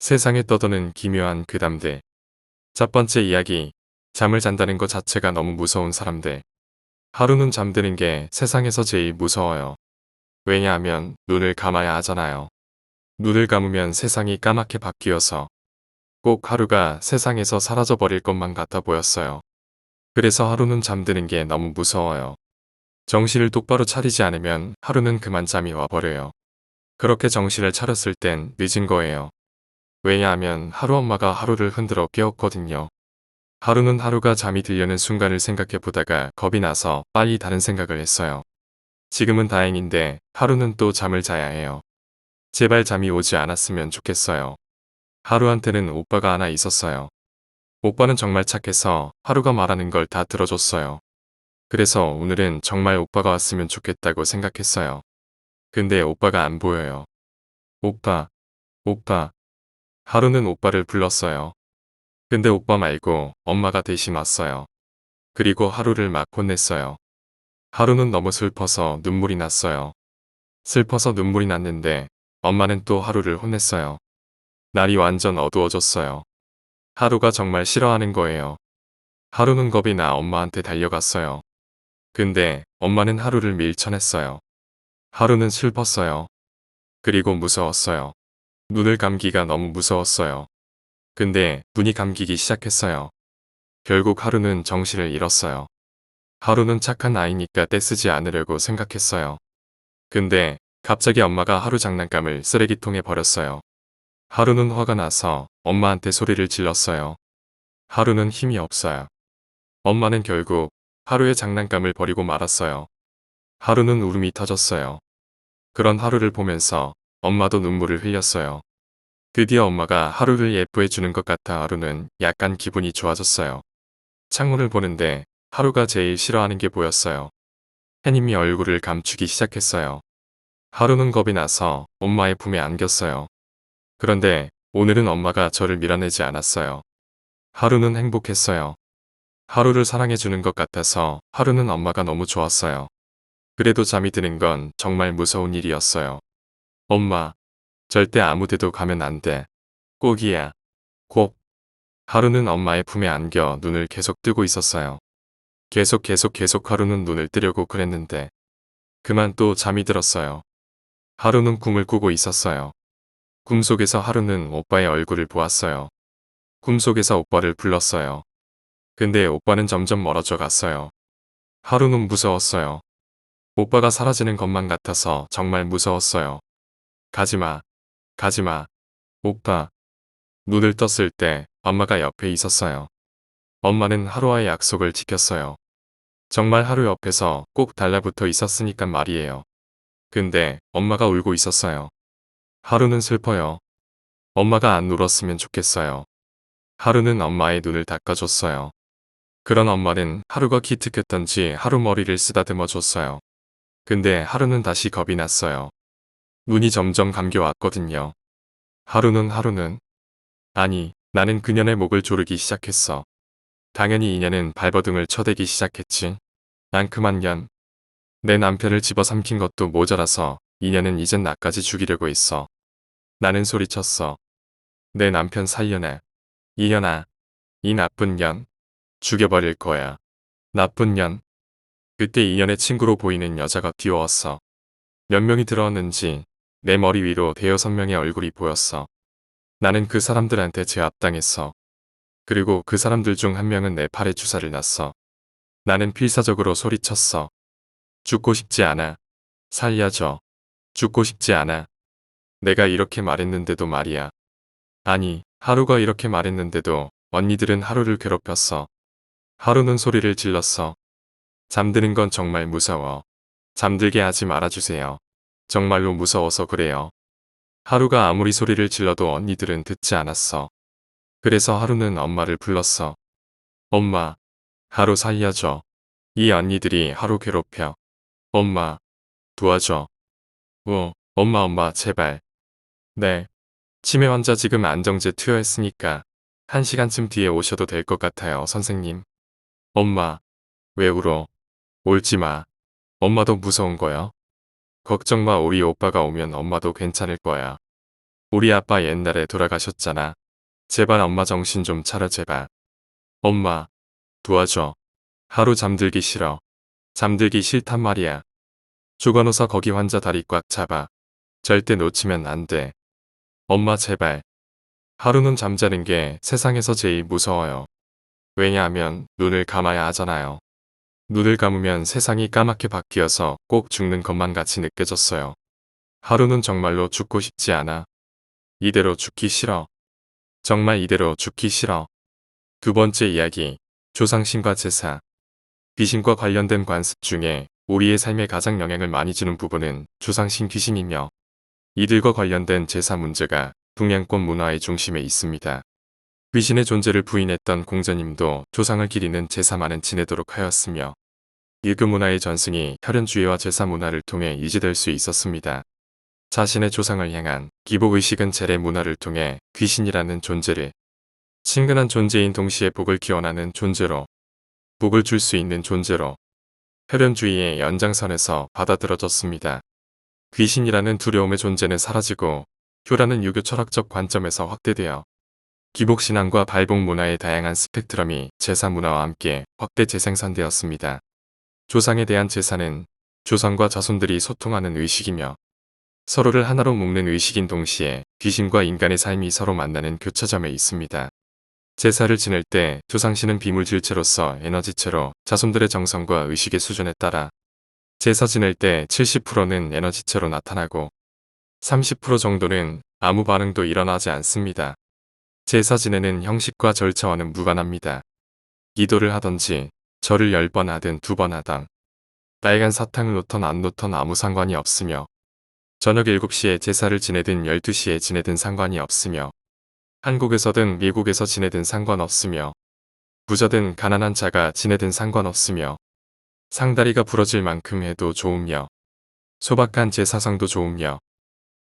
세상에 떠도는 기묘한 괴담들. 첫 번째 이야기. 잠을 잔다는 것 자체가 너무 무서운 사람들. 하루는 잠드는 게 세상에서 제일 무서워요. 왜냐하면 눈을 감아야 하잖아요. 눈을 감으면 세상이 까맣게 바뀌어서 꼭 하루가 세상에서 사라져버릴 것만 같아 보였어요. 그래서 하루는 잠드는 게 너무 무서워요. 정신을 똑바로 차리지 않으면 하루는 그만 잠이 와버려요. 그렇게 정신을 차렸을 땐 늦은 거예요. 왜냐하면 하루 엄마가 하루를 흔들어 깨웠거든요. 하루는 하루가 잠이 들려는 순간을 생각해 보다가 겁이 나서 빨리 다른 생각을 했어요. 지금은 다행인데 하루는 또 잠을 자야 해요. 제발 잠이 오지 않았으면 좋겠어요. 하루한테는 오빠가 하나 있었어요. 오빠는 정말 착해서 하루가 말하는 걸 다 들어줬어요. 그래서 오늘은 정말 오빠가 왔으면 좋겠다고 생각했어요. 근데 오빠가 안 보여요. 오빠, 오빠. 하루는 오빠를 불렀어요. 근데 오빠 말고 엄마가 대신 왔어요. 그리고 하루를 막 혼냈어요. 하루는 너무 슬퍼서 눈물이 났어요. 슬퍼서 눈물이 났는데 엄마는 또 하루를 혼냈어요. 날이 완전 어두워졌어요. 하루가 정말 싫어하는 거예요. 하루는 겁이 나 엄마한테 달려갔어요. 근데 엄마는 하루를 밀쳐냈어요. 하루는 슬펐어요. 그리고 무서웠어요. 눈을 감기가 너무 무서웠어요. 근데 눈이 감기기 시작했어요. 결국 하루는 정신을 잃었어요. 하루는 착한 아이니까 떼쓰지 않으려고 생각했어요. 근데 갑자기 엄마가 하루 장난감을 쓰레기통에 버렸어요. 하루는 화가 나서 엄마한테 소리를 질렀어요. 하루는 힘이 없어요. 엄마는 결국 하루의 장난감을 버리고 말았어요. 하루는 울음이 터졌어요. 그런 하루를 보면서 엄마도 눈물을 흘렸어요. 드디어 엄마가 하루를 예뻐해 주는 것 같아 하루는 약간 기분이 좋아졌어요. 창문을 보는데 하루가 제일 싫어하는 게 보였어요. 햇님이 얼굴을 감추기 시작했어요. 하루는 겁이 나서 엄마의 품에 안겼어요. 그런데 오늘은 엄마가 저를 밀어내지 않았어요. 하루는 행복했어요. 하루를 사랑해주는 것 같아서 하루는 엄마가 너무 좋았어요. 그래도 잠이 드는 건 정말 무서운 일이었어요. 엄마, 절대 아무 데도 가면 안 돼. 꼭이야. 꼭. 하루는 엄마의 품에 안겨 눈을 계속 뜨고 있었어요. 계속 하루는 눈을 뜨려고 그랬는데 그만 또 잠이 들었어요. 하루는 꿈을 꾸고 있었어요. 꿈속에서 하루는 오빠의 얼굴을 보았어요. 꿈속에서 오빠를 불렀어요. 근데 오빠는 점점 멀어져 갔어요. 하루는 무서웠어요. 오빠가 사라지는 것만 같아서 정말 무서웠어요. 가지마, 가지마, 오빠. 눈을 떴을 때 엄마가 옆에 있었어요. 엄마는 하루와의 약속을 지켰어요. 정말 하루 옆에서 꼭 달라붙어 있었으니까 말이에요. 근데 엄마가 울고 있었어요. 하루는 슬퍼요. 엄마가 안 울었으면 좋겠어요. 하루는 엄마의 눈을 닦아줬어요. 그런 엄마는 하루가 기특했던지 하루 머리를 쓰다듬어 줬어요. 근데 하루는 다시 겁이 났어요. 눈이 점점 감겨왔거든요. 하루는 아니, 나는 그년의 목을 조르기 시작했어. 당연히 이년은 발버둥을 쳐대기 시작했지. 난 그만 년. 내 남편을 집어삼킨 것도 모자라서 이년은 이젠 나까지 죽이려고 했어. 나는 소리쳤어. 내 남편 살려내. 이년아. 이 나쁜 년. 죽여버릴 거야. 나쁜 년. 그때 이년의 친구로 보이는 여자가 뛰어왔어. 몇 명이 들어왔는지 내 머리 위로 대여섯 명의 얼굴이 보였어. 나는 그 사람들한테 제압당했어. 그리고 그 사람들 중 한 명은 내 팔에 주사를 놨어. 나는 필사적으로 소리쳤어. 죽고 싶지 않아. 살려줘. 죽고 싶지 않아. 내가 이렇게 말했는데도 말이야. 아니, 하루가 이렇게 말했는데도 언니들은 하루를 괴롭혔어. 하루는 소리를 질렀어. 잠드는 건 정말 무서워. 잠들게 하지 말아주세요. 정말로 무서워서 그래요. 하루가 아무리 소리를 질러도 언니들은 듣지 않았어. 그래서 하루는 엄마를 불렀어. 엄마, 하루 살려줘. 이 언니들이 하루 괴롭혀. 엄마, 도와줘. 엄마, 제발. 네. 치매 환자 지금 안정제 투여했으니까 1시간쯤 뒤에 오셔도 될 것 같아요, 선생님. 엄마, 왜 울어? 울지 마. 엄마도 무서운 거야. 걱정 마, 우리 오빠가 오면 엄마도 괜찮을 거야. 우리 아빠 옛날에 돌아가셨잖아. 제발 엄마 정신 좀 차려 제발. 엄마, 도와줘. 하루 잠들기 싫어. 잠들기 싫단 말이야. 죽어놓서 거기 환자 다리 꽉 잡아. 절대 놓치면 안 돼. 엄마 제발. 하루는 잠자는 게 세상에서 제일 무서워요. 왜냐하면 눈을 감아야 하잖아요. 눈을 감으면 세상이 까맣게 바뀌어서 꼭 죽는 것만 같이 느껴졌어요. 하루는 정말로 죽고 싶지 않아. 이대로 죽기 싫어. 정말 이대로 죽기 싫어. 두 번째 이야기. 조상신과 제사. 귀신과 관련된 관습 중에 우리의 삶에 가장 영향을 많이 주는 부분은 조상신 귀신이며 이들과 관련된 제사 문제가 동양권 문화의 중심에 있습니다. 귀신의 존재를 부인했던 공자님도 조상을 기리는 제사만은 지내도록 하였으며 일그 문화의 전승이 혈연주의와 제사 문화를 통해 유지될 수 있었습니다. 자신의 조상을 향한 기복의식은 재래 문화를 통해 귀신이라는 존재를 친근한 존재인 동시에 복을 기원하는 존재로 복을 줄 수 있는 존재로 혈연주의의 연장선에서 받아들여졌습니다. 귀신이라는 두려움의 존재는 사라지고 효라는 유교 철학적 관점에서 확대되어 기복신앙과 발복 문화의 다양한 스펙트럼이 제사 문화와 함께 확대 재생산되었습니다. 조상에 대한 제사는 조상과 자손들이 소통하는 의식이며 서로를 하나로 묶는 의식인 동시에 귀신과 인간의 삶이 서로 만나는 교차점에 있습니다. 제사를 지낼 때 조상신은 비물질체로서 에너지체로 자손들의 정성과 의식의 수준에 따라 제사 지낼 때 70%는 에너지체로 나타나고 30% 정도는 아무 반응도 일어나지 않습니다. 제사 지내는 형식과 절차와는 무관합니다. 기도를 하던지 절을 10번 하든 2번 하던 빨간 사탕을 놓던 안 놓던 아무 상관이 없으며 저녁 7시에 제사를 지내든 12시에 지내든 상관이 없으며 한국에서든 미국에서 지내든 상관없으며 부자든 가난한 자가 지내든 상관없으며 상다리가 부러질 만큼 해도 좋으며 소박한 제사상도 좋으며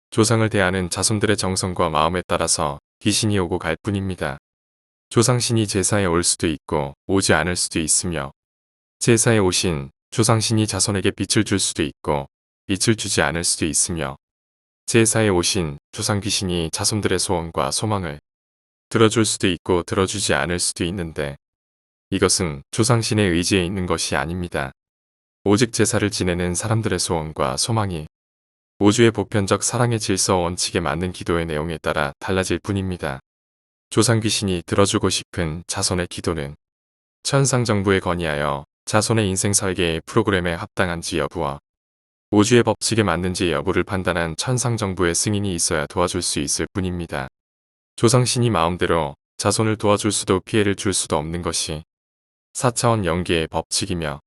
조상을 대하는 자손들의 정성과 마음에 따라서 귀신이 오고 갈 뿐입니다. 조상신이 제사에 올 수도 있고 오지 않을 수도 있으며 제사에 오신 조상신이 자손에게 빛을 줄 수도 있고 빛을 주지 않을 수도 있으며 제사에 오신 조상귀신이 자손들의 소원과 소망을 들어줄 수도 있고 들어주지 않을 수도 있는데 이것은 조상신의 의지에 있는 것이 아닙니다. 오직 제사를 지내는 사람들의 소원과 소망이 우주의 보편적 사랑의 질서 원칙에 맞는 기도의 내용에 따라 달라질 뿐입니다. 조상귀신이 들어주고 싶은 자손의 기도는 천상정부에 건의하여 자손의 인생 설계의 프로그램에 합당한지 여부와 우주의 법칙에 맞는지 여부를 판단한 천상정부의 승인이 있어야 도와줄 수 있을 뿐입니다. 조상신이 마음대로 자손을 도와줄 수도 피해를 줄 수도 없는 것이 4차원 연계의 법칙이며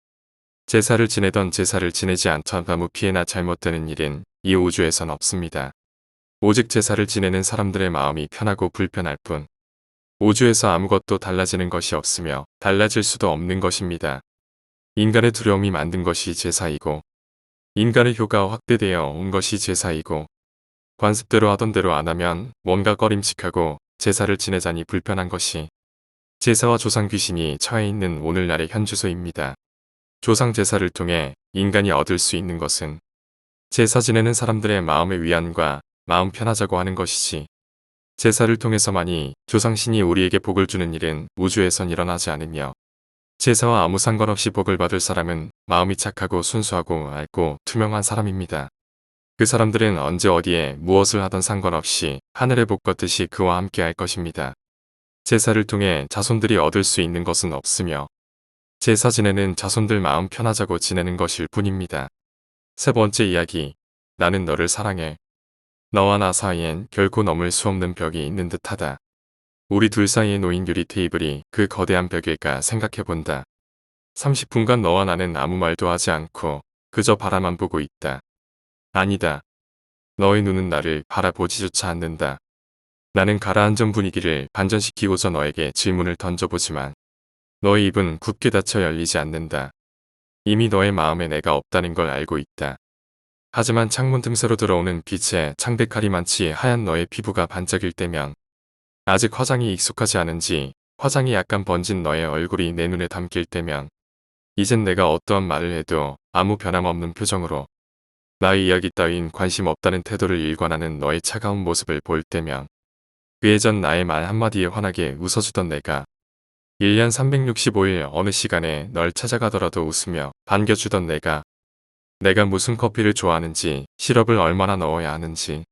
제사를 지내던 제사를 지내지 않던 아무 피해나 잘못되는 일은 이 우주에선 없습니다. 오직 제사를 지내는 사람들의 마음이 편하고 불편할 뿐 우주에서 아무것도 달라지는 것이 없으며 달라질 수도 없는 것입니다. 인간의 두려움이 만든 것이 제사이고 인간의 효가 확대되어 온 것이 제사이고 관습대로 하던 대로 안 하면 뭔가 꺼림칙하고 제사를 지내자니 불편한 것이 제사와 조상 귀신이 처해 있는 오늘날의 현주소입니다. 조상 제사를 통해 인간이 얻을 수 있는 것은 제사 지내는 사람들의 마음의 위안과 마음 편하자고 하는 것이지 제사를 통해서만이 조상신이 우리에게 복을 주는 일은 우주에선 일어나지 않으며 제사와 아무 상관없이 복을 받을 사람은 마음이 착하고 순수하고 맑고 투명한 사람입니다. 그 사람들은 언제 어디에 무엇을 하던 상관없이 하늘의 복 걷듯이 그와 함께 할 것입니다. 제사를 통해 자손들이 얻을 수 있는 것은 없으며 제사 지내는 자손들 마음 편하자고 지내는 것일 뿐입니다. 세 번째 이야기. 나는 너를 사랑해. 너와 나 사이엔 결코 넘을 수 없는 벽이 있는 듯하다. 우리 둘 사이에 놓인 유리 테이블이 그 거대한 벽일까 생각해본다. 30분간 너와 나는 아무 말도 하지 않고 그저 바라만 보고 있다. 아니다. 너의 눈은 나를 바라보지조차 않는다. 나는 가라앉은 분위기를 반전시키고자 너에게 질문을 던져보지만 너의 입은 굳게 닫혀 열리지 않는다. 이미 너의 마음에 내가 없다는 걸 알고 있다. 하지만 창문 틈새로 들어오는 빛에 창백하리만치 하얀 너의 피부가 반짝일 때면 아직 화장이 익숙하지 않은지 화장이 약간 번진 너의 얼굴이 내 눈에 담길 때면 이젠 내가 어떠한 말을 해도 아무 변함없는 표정으로 나의 이야기 따윈 관심 없다는 태도를 일관하는 너의 차가운 모습을 볼 때면 그 예전 나의 말 한마디에 환하게 웃어주던 내가 1년 365일 어느 시간에 널 찾아가더라도 웃으며 반겨주던 내가 무슨 커피를 좋아하는지 시럽을 얼마나 넣어야 하는지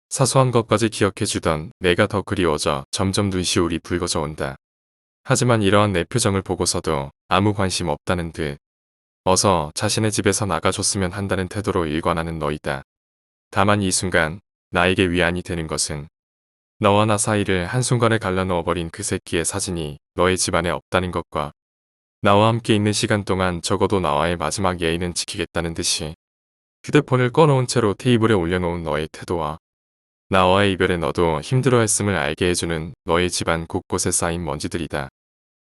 사소한 것까지 기억해주던 내가 더 그리워져 점점 눈시울이 붉어져 온다. 하지만 이러한 내 표정을 보고서도 아무 관심 없다는 듯 어서 자신의 집에서 나가줬으면 한다는 태도로 일관하는 너이다. 다만 이 순간 나에게 위안이 되는 것은 너와 나 사이를 한순간에 갈라넣어버린 그 새끼의 사진이 너의 집안에 없다는 것과 나와 함께 있는 시간 동안 적어도 나와의 마지막 예의는 지키겠다는 듯이 휴대폰을 꺼놓은 채로 테이블에 올려놓은 너의 태도와 나와의 이별에 너도 힘들어했음을 알게 해주는 너의 집안 곳곳에 쌓인 먼지들이다.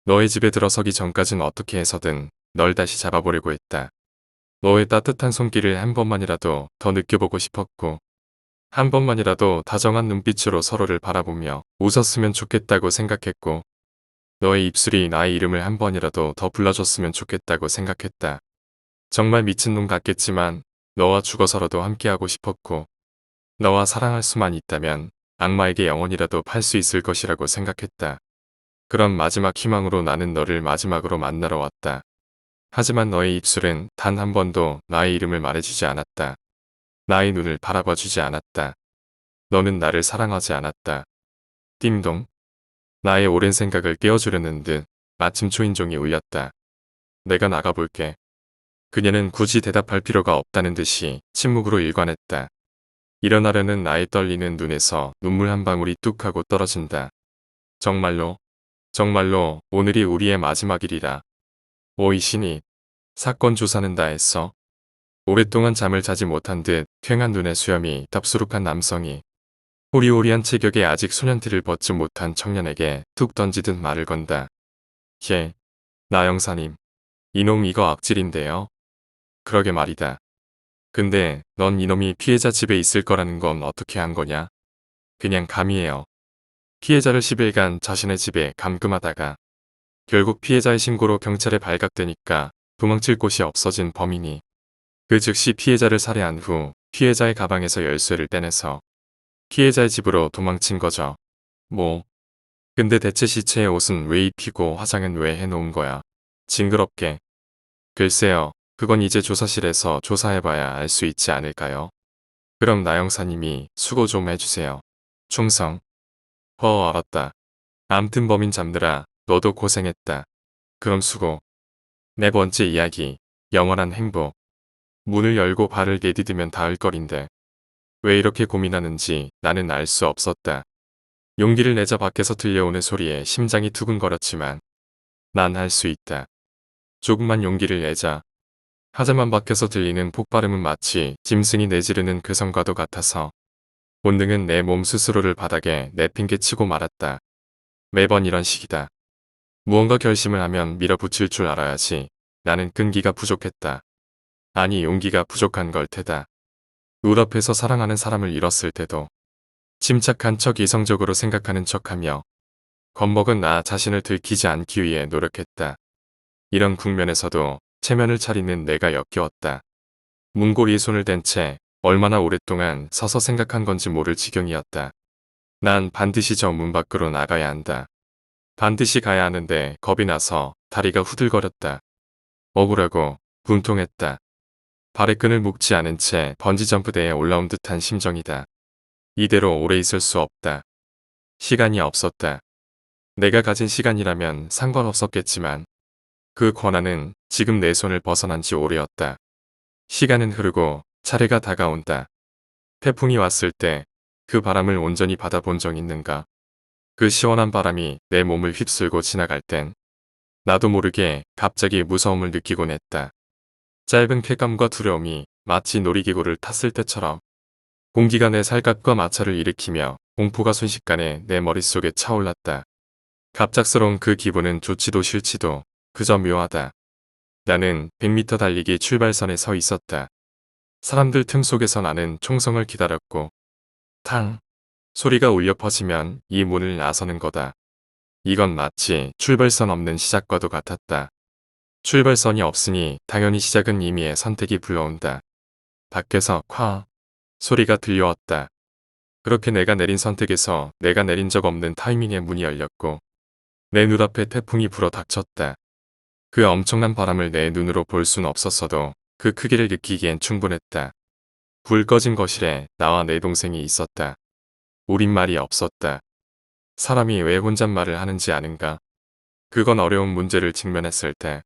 너의 집에 들어서기 전까진 어떻게 해서든 널 다시 잡아보려고 했다. 너의 따뜻한 손길을 한 번만이라도 더 느껴보고 싶었고 한 번만이라도 다정한 눈빛으로 서로를 바라보며 웃었으면 좋겠다고 생각했고 너의 입술이 나의 이름을 한 번이라도 더 불러줬으면 좋겠다고 생각했다. 정말 미친놈 같겠지만 너와 죽어서라도 함께하고 싶었고 너와 사랑할 수만 있다면 악마에게 영혼이라도 팔 수 있을 것이라고 생각했다. 그런 마지막 희망으로 나는 너를 마지막으로 만나러 왔다. 하지만 너의 입술은 단 한 번도 나의 이름을 말해주지 않았다. 나의 눈을 바라봐주지 않았다. 너는 나를 사랑하지 않았다. 띵동. 나의 오랜 생각을 깨워주려는 듯 마침 초인종이 울렸다. 내가 나가볼게. 그녀는 굳이 대답할 필요가 없다는 듯이 침묵으로 일관했다. 일어나려는 나의 떨리는 눈에서 눈물 한 방울이 뚝 하고 떨어진다. 정말로 오늘이 우리의 마지막일이라. 오이 신입. 사건 조사는 다 했어. 오랫동안 잠을 자지 못한 듯 퀭한 눈의 수염이 답수룩한 남성이 호리호리한 체격에 아직 소년티를 벗지 못한 청년에게 툭 던지듯 말을 건다. 예, 나 형사님. 이놈 이거 악질인데요. 그러게 말이다. 근데 넌 이놈이 피해자 집에 있을 거라는 건 어떻게 한 거냐? 그냥 감이에요. 피해자를 10일간 자신의 집에 감금하다가 결국 피해자의 신고로 경찰에 발각되니까 도망칠 곳이 없어진 범인이 그 즉시 피해자를 살해한 후 피해자의 가방에서 열쇠를 떼내서 피해자의 집으로 도망친 거죠. 뭐. 근데 대체 시체의 옷은 왜 입히고 화장은 왜 해놓은 거야? 징그럽게. 글쎄요. 그건 이제 조사실에서 조사해봐야 알 수 있지 않을까요? 그럼 나 형사님이 수고 좀 해주세요. 충성. 알았다. 암튼 범인 잡느라 너도 고생했다. 그럼 수고. 네 번째 이야기. 영원한 행복. 문을 열고 발을 내디디면 닿을 거린데 왜 이렇게 고민하는지 나는 알 수 없었다. 용기를 내자 밖에서 들려오는 소리에 심장이 두근거렸지만 난 할 수 있다. 조금만 용기를 내자. 하지만 밖에서 들리는 폭발음은 마치 짐승이 내지르는 괴성과도 같아서 본능은 내 몸 스스로를 바닥에 내팽개치고 말았다. 매번 이런 식이다. 무언가 결심을 하면 밀어붙일 줄 알아야지. 나는 끈기가 부족했다. 아니 용기가 부족한 걸 테다. 눈 앞에서 사랑하는 사람을 잃었을 때도 침착한 척 이성적으로 생각하는 척하며 겁먹은 나 자신을 들키지 않기 위해 노력했다. 이런 국면에서도 체면을 차리는 내가 역겨웠다. 문고리에 손을 댄 채 얼마나 오랫동안 서서 생각한 건지 모를 지경이었다. 난 반드시 저 문 밖으로 나가야 한다. 반드시 가야 하는데 겁이 나서 다리가 후들거렸다. 억울하고 분통했다. 발의 끈을 묶지 않은 채 번지점프대에 올라온 듯한 심정이다. 이대로 오래 있을 수 없다. 시간이 없었다. 내가 가진 시간이라면 상관없었겠지만 그 권한은 지금 내 손을 벗어난 지 오래였다. 시간은 흐르고 차례가 다가온다. 태풍이 왔을 때 그 바람을 온전히 받아본 적 있는가? 그 시원한 바람이 내 몸을 휩쓸고 지나갈 땐 나도 모르게 갑자기 무서움을 느끼곤 했다. 짧은 쾌감과 두려움이 마치 놀이기구를 탔을 때처럼 공기가 내 살갗과 마찰을 일으키며 공포가 순식간에 내 머릿속에 차올랐다. 갑작스러운 그 기분은 좋지도 싫지도 그저 묘하다. 나는 100m 달리기 출발선에 서 있었다. 사람들 틈 속에서 나는 총성을 기다렸고 탕! 소리가 울려 퍼지면 이 문을 나서는 거다. 이건 마치 출발선 없는 시작과도 같았다. 출발선이 없으니 당연히 시작은 이미의 선택이 불러온다. 밖에서 콱 소리가 들려왔다. 그렇게 내가 내린 선택에서 내가 내린 적 없는 타이밍에 문이 열렸고 내 눈앞에 태풍이 불어 닥쳤다. 그 엄청난 바람을 내 눈으로 볼 순 없었어도 그 크기를 느끼기엔 충분했다. 불 꺼진 거실에 나와 내 동생이 있었다. 우린 말이 없었다. 사람이 왜 혼잣말을 하는지 아는가? 그건 어려운 문제를 직면했을 때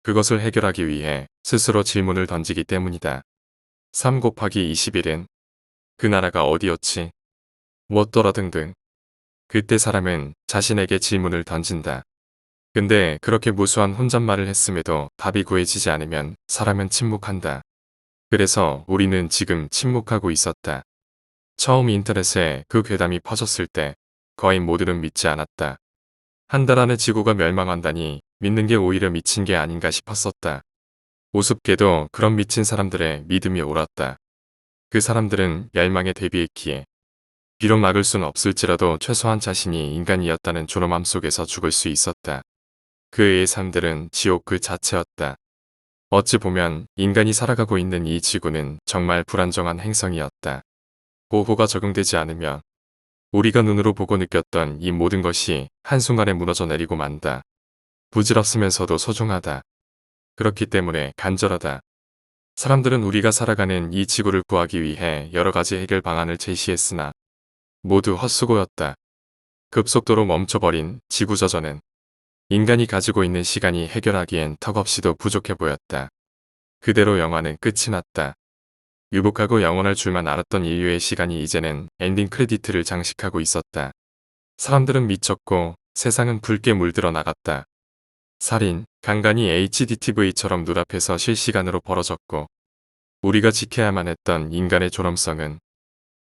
그것을 해결하기 위해 스스로 질문을 던지기 때문이다. 3 곱하기 21은 그 나라가 어디였지? 무엇더라 등등. 그때 사람은 자신에게 질문을 던진다. 근데 그렇게 무수한 혼잣말을 했음에도 답이 구해지지 않으면 사람은 침묵한다. 그래서 우리는 지금 침묵하고 있었다. 처음 인터넷에 그 괴담이 퍼졌을 때 거의 모두는 믿지 않았다. 한 달 안에 지구가 멸망한다니 믿는 게 오히려 미친 게 아닌가 싶었었다. 우습게도 그런 미친 사람들의 믿음이 옳았다. 그 사람들은 멸망에 대비했기에 비록 막을 순 없을지라도 최소한 자신이 인간이었다는 존엄함 속에서 죽을 수 있었다. 그의 삶들은 지옥 그 자체였다. 어찌 보면 인간이 살아가고 있는 이 지구는 정말 불안정한 행성이었다. 보호가 적용되지 않으면 우리가 눈으로 보고 느꼈던 이 모든 것이 한순간에 무너져 내리고 만다. 부질없으면서도 소중하다. 그렇기 때문에 간절하다. 사람들은 우리가 살아가는 이 지구를 구하기 위해 여러 가지 해결 방안을 제시했으나 모두 헛수고였다. 급속도로 멈춰버린 지구저전은 인간이 가지고 있는 시간이 해결하기엔 턱없이도 부족해 보였다. 그대로 영화는 끝이 났다. 유복하고 영원할 줄만 알았던 인류의 시간이 이제는 엔딩 크레디트를 장식하고 있었다. 사람들은 미쳤고 세상은 붉게 물들어 나갔다. 살인, 강간이 HDTV처럼 눈앞에서 실시간으로 벌어졌고 우리가 지켜야만 했던 인간의 존엄성은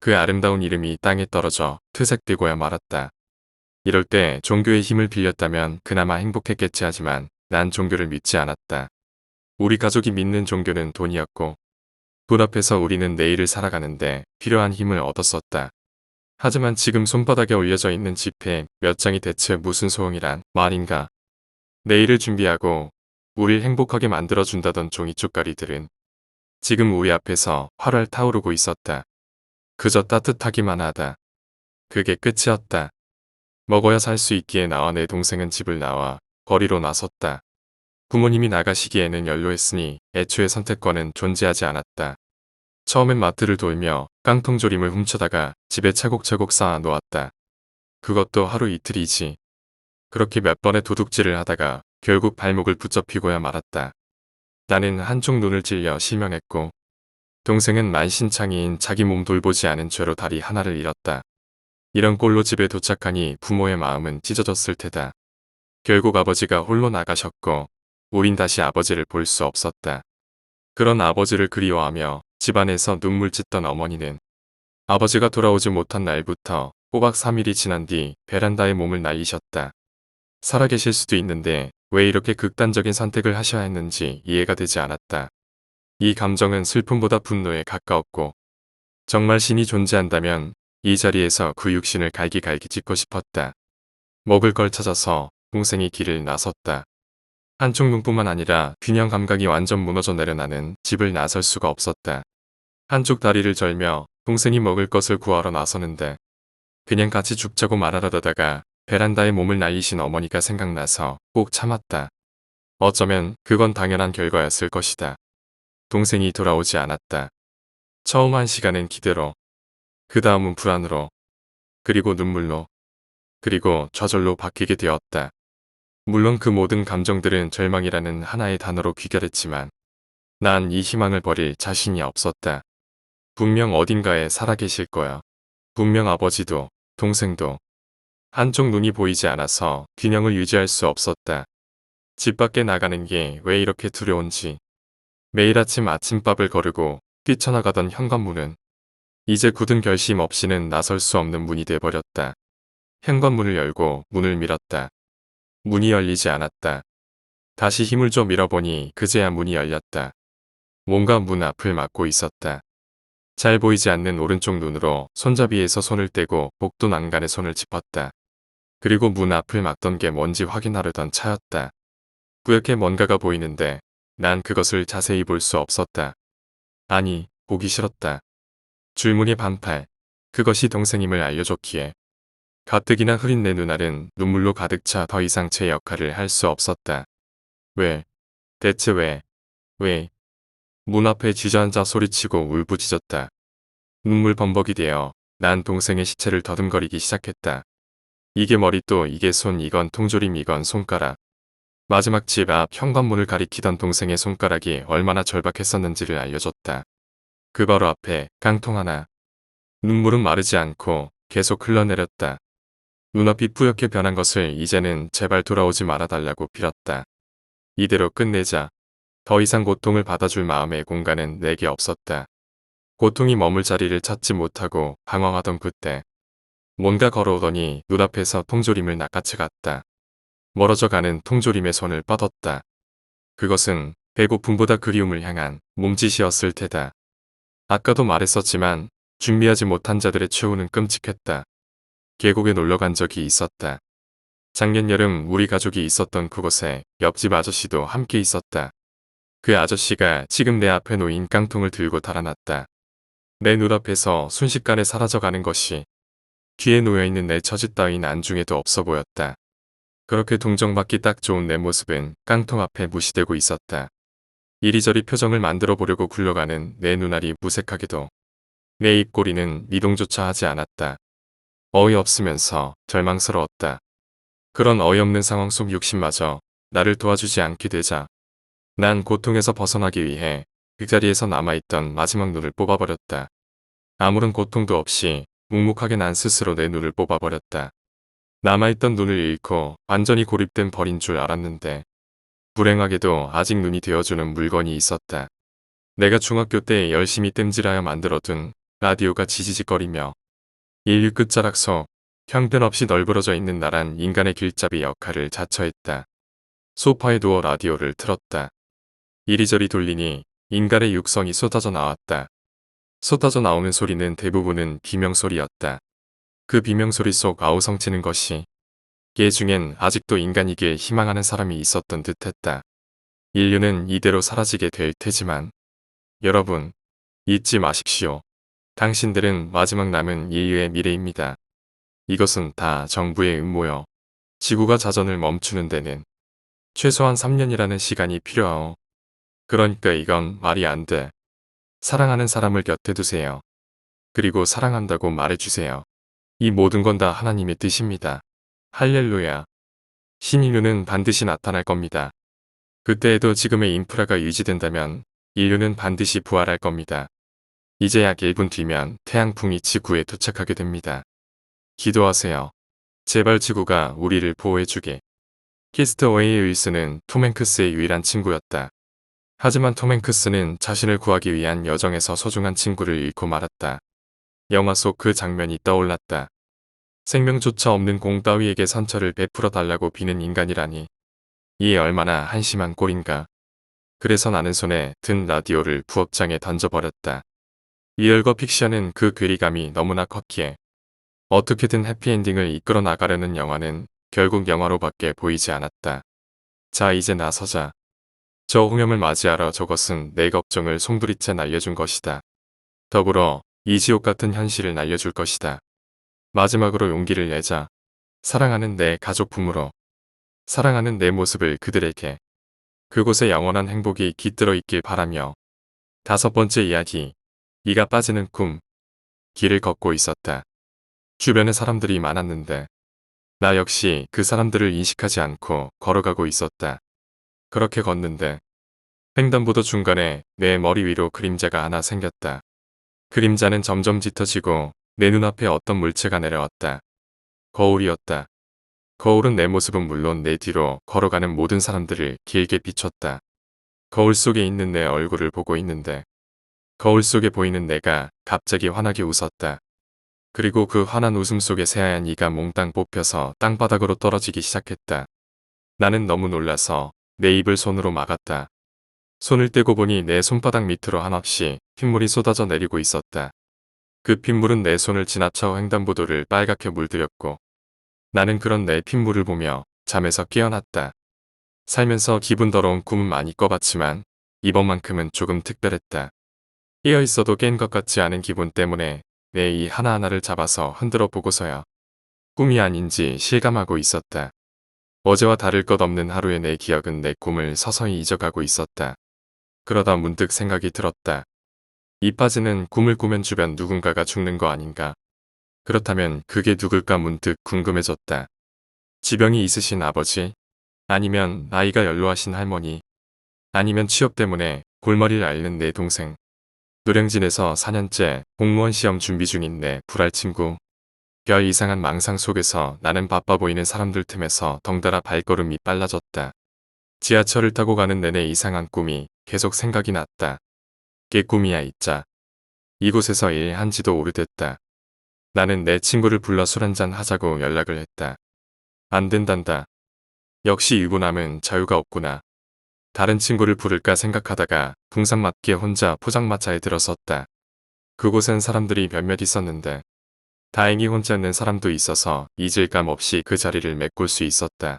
그 아름다운 이름이 땅에 떨어져 퇴색되고야 말았다. 이럴 때 종교의 힘을 빌렸다면 그나마 행복했겠지 하지만 난 종교를 믿지 않았다. 우리 가족이 믿는 종교는 돈이었고 돈 앞에서 우리는 내일을 살아가는데 필요한 힘을 얻었었다. 하지만 지금 손바닥에 올려져 있는 지폐 몇 장이 대체 무슨 소용이란 말인가. 내일을 준비하고 우릴 행복하게 만들어준다던 종이 쪽가리들은 지금 우리 앞에서 활활 타오르고 있었다. 그저 따뜻하기만 하다. 그게 끝이었다. 먹어야 살 수 있기에 나와 내 동생은 집을 나와 거리로 나섰다. 부모님이 나가시기에는 연로했으니 애초에 선택권은 존재하지 않았다. 처음엔 마트를 돌며 깡통조림을 훔쳐다가 집에 차곡차곡 쌓아 놓았다. 그것도 하루 이틀이지. 그렇게 몇 번의 도둑질을 하다가 결국 발목을 붙잡히고야 말았다. 나는 한쪽 눈을 찔려 실명했고 동생은 만신창이인 자기 몸 돌보지 않은 죄로 다리 하나를 잃었다. 이런 꼴로 집에 도착하니 부모의 마음은 찢어졌을 테다. 결국 아버지가 홀로 나가셨고 우린 다시 아버지를 볼 수 없었다. 그런 아버지를 그리워하며 집안에서 눈물 찢던 어머니는 아버지가 돌아오지 못한 날부터 꼬박 3일이 지난 뒤 베란다에 몸을 날리셨다. 살아계실 수도 있는데 왜 이렇게 극단적인 선택을 하셔야 했는지 이해가 되지 않았다. 이 감정은 슬픔보다 분노에 가까웠고 정말 신이 존재한다면 이 자리에서 그 육신을 갈기갈기 찢고 싶었다. 먹을 걸 찾아서 동생이 길을 나섰다. 한쪽 눈뿐만 아니라 균형 감각이 완전 무너져 내려나는 집을 나설 수가 없었다. 한쪽 다리를 절며 동생이 먹을 것을 구하러 나서는데 그냥 같이 죽자고 말하려다가 베란다에 몸을 날리신 어머니가 생각나서 꼭 참았다. 어쩌면 그건 당연한 결과였을 것이다. 동생이 돌아오지 않았다. 처음 한 시간은 기대로, 그 다음은 불안으로, 그리고 눈물로, 그리고 좌절로 바뀌게 되었다. 물론 그 모든 감정들은 절망이라는 하나의 단어로 귀결했지만 난 이 희망을 버릴 자신이 없었다. 분명 어딘가에 살아계실 거야. 분명 아버지도 동생도. 한쪽 눈이 보이지 않아서 균형을 유지할 수 없었다. 집 밖에 나가는 게 왜 이렇게 두려운지. 매일 아침 아침밥을 거르고 뛰쳐나가던 현관문은 이제 굳은 결심 없이는 나설 수 없는 문이 돼버렸다. 현관문을 열고 문을 밀었다. 문이 열리지 않았다. 다시 힘을 줘 밀어보니 그제야 문이 열렸다. 뭔가 문 앞을 막고 있었다. 잘 보이지 않는 오른쪽 눈으로 손잡이에서 손을 떼고 복도 난간에 손을 짚었다. 그리고 문 앞을 막던 게 뭔지 확인하려던 차였다. 뿌옇게 뭔가가 보이는데 난 그것을 자세히 볼 수 없었다. 아니, 보기 싫었다. 줄무늬 반팔. 그것이 동생임을 알려줬기에 가뜩이나 흐린 내 눈알은 눈물로 가득 차 더 이상 제 역할을 할 수 없었다. 왜? 대체 왜? 왜? 문 앞에 주저앉아 소리치고 울부짖었다. 눈물 범벅이 되어 난 동생의 시체를 더듬거리기 시작했다. 이게 머리 또 이게 손 이건 통조림 이건 손가락. 마지막 집 앞 현관문을 가리키던 동생의 손가락이 얼마나 절박했었는지를 알려줬다. 그 바로 앞에 깡통 하나. 눈물은 마르지 않고 계속 흘러내렸다. 눈앞이 뿌옇게 변한 것을 이제는 제발 돌아오지 말아달라고 빌었다. 이대로 끝내자. 더 이상 고통을 받아줄 마음의 공간은 내게 없었다. 고통이 머물 자리를 찾지 못하고 방황하던 그때 뭔가 걸어오더니 눈앞에서 통조림을 낚아채 갔다. 멀어져 가는 통조림의 손을 뻗었다. 그것은 배고픔보다 그리움을 향한 몸짓이었을 테다. 아까도 말했었지만 준비하지 못한 자들의 최후는 끔찍했다. 계곡에 놀러 간 적이 있었다. 작년 여름 우리 가족이 있었던 그곳에 옆집 아저씨도 함께 있었다. 그 아저씨가 지금 내 앞에 놓인 깡통을 들고 달아났다. 내 눈앞에서 순식간에 사라져가는 것이 뒤에 놓여있는 내 처지 따윈 안중에도 없어 보였다. 그렇게 동정받기 딱 좋은 내 모습은 깡통 앞에 무시되고 있었다. 이리저리 표정을 만들어 보려고 굴러가는 내 눈알이 무색하게도 내 입꼬리는 미동조차 하지 않았다. 어이없으면서 절망스러웠다. 그런 어이없는 상황 속 육신마저 나를 도와주지 않게 되자 난 고통에서 벗어나기 위해 그 자리에서 남아있던 마지막 눈을 뽑아버렸다. 아무런 고통도 없이 묵묵하게 난 스스로 내 눈을 뽑아버렸다. 남아있던 눈을 잃고 완전히 고립된 벌인 줄 알았는데 불행하게도 아직 눈이 되어주는 물건이 있었다. 내가 중학교 때 열심히 땜질하여 만들어둔 라디오가 지지직거리며 인류 끝자락 속 형편없이 널브러져 있는 나란 인간의 길잡이 역할을 자처했다. 소파에 누워 라디오를 틀었다. 이리저리 돌리니 인간의 육성이 쏟아져 나왔다. 쏟아져 나오는 소리는 대부분은 비명소리였다. 그 비명소리 속 아우성치는 것이 걔 중엔 아직도 인간이길 희망하는 사람이 있었던 듯했다. 인류는 이대로 사라지게 될 테지만 여러분 잊지 마십시오. 당신들은 마지막 남은 인류의 미래입니다. 이것은 다 정부의 음모여. 지구가 자전을 멈추는 데는 최소한 3년이라는 시간이 필요하오. 그러니까 이건 말이 안 돼. 사랑하는 사람을 곁에 두세요. 그리고 사랑한다고 말해주세요. 이 모든 건 다 하나님의 뜻입니다. 할렐루야. 신인류는 반드시 나타날 겁니다. 그때에도 지금의 인프라가 유지된다면 인류는 반드시 부활할 겁니다. 이제 약 1분 뒤면 태양풍이 지구에 도착하게 됩니다. 기도하세요. 제발 지구가 우리를 보호해주게. 캐스트어웨이의 윌슨은 톰 행크스의 유일한 친구였다. 하지만 톰 행크스는 자신을 구하기 위한 여정에서 소중한 친구를 잃고 말았다. 영화 속 그 장면이 떠올랐다. 생명조차 없는 공 따위에게 선처를 베풀어 달라고 비는 인간이라니. 이 얼마나 한심한 꼴인가. 그래서 나는 손에 든 라디오를 부업장에 던져버렸다. 리얼과 픽션은 그 괴리감이 너무나 컸기에 어떻게든 해피엔딩을 이끌어 나가려는 영화는 결국 영화로밖에 보이지 않았다. 자 이제 나서자. 저 홍염을 맞이하러 저것은 내 걱정을 송두리째 날려준 것이다. 더불어 이 지옥 같은 현실을 날려줄 것이다. 마지막으로 용기를 내자. 사랑하는 내 가족 부모로. 사랑하는 내 모습을 그들에게. 그곳에 영원한 행복이 깃들어 있길 바라며. 5번째 이야기. 이가 빠지는 꿈. 길을 걷고 있었다. 주변에 사람들이 많았는데 나 역시 그 사람들을 인식하지 않고 걸어가고 있었다. 그렇게 걷는데 횡단보도 중간에 내 머리 위로 그림자가 하나 생겼다. 그림자는 점점 짙어지고 내 눈앞에 어떤 물체가 내려왔다. 거울이었다. 거울은 내 모습은 물론 내 뒤로 걸어가는 모든 사람들을 길게 비췄다. 거울 속에 있는 내 얼굴을 보고 있는데 거울 속에 보이는 내가 갑자기 환하게 웃었다. 그리고 그 환한 웃음 속에 새하얀 이가 몽땅 뽑혀서 땅바닥으로 떨어지기 시작했다. 나는 너무 놀라서 내 입을 손으로 막았다. 손을 떼고 보니 내 손바닥 밑으로 한없이 핏물이 쏟아져 내리고 있었다. 그 핏물은 내 손을 지나쳐 횡단보도를 빨갛게 물들였고 나는 그런 내 핏물을 보며 잠에서 깨어났다. 살면서 기분 더러운 꿈은 많이 꿔봤지만 이번만큼은 조금 특별했다. 깨어 있어도 깬 것 같지 않은 기분 때문에 내 이 하나하나를 잡아서 흔들어 보고서야 꿈이 아닌지 실감하고 있었다. 어제와 다를 것 없는 하루의 내 기억은 내 꿈을 서서히 잊어가고 있었다. 그러다 문득 생각이 들었다. 이 빠지는 꿈을 꾸면 주변 누군가가 죽는 거 아닌가. 그렇다면 그게 누굴까 문득 궁금해졌다. 지병이 있으신 아버지? 아니면 나이가 연로하신 할머니? 아니면 취업 때문에 골머리를 앓는 내 동생? 노량진에서 4년째 공무원 시험 준비 중인 내 불알 친구? 별 이상한 망상 속에서 나는 바빠 보이는 사람들 틈에서 덩달아 발걸음이 빨라졌다. 지하철을 타고 가는 내내 이상한 꿈이 계속 생각이 났다. 깨꿈이야 있자. 이곳에서 일한 지도 오래됐다. 나는 내 친구를 불러 술 한잔 하자고 연락을 했다. 안 된단다. 역시 유부남은 자유가 없구나. 다른 친구를 부를까 생각하다가 풍산맞게 혼자 포장마차에 들어섰다. 그곳엔 사람들이 몇몇 있었는데 다행히 혼자 있는 사람도 있어서 잊을감 없이 그 자리를 메꿀 수 있었다.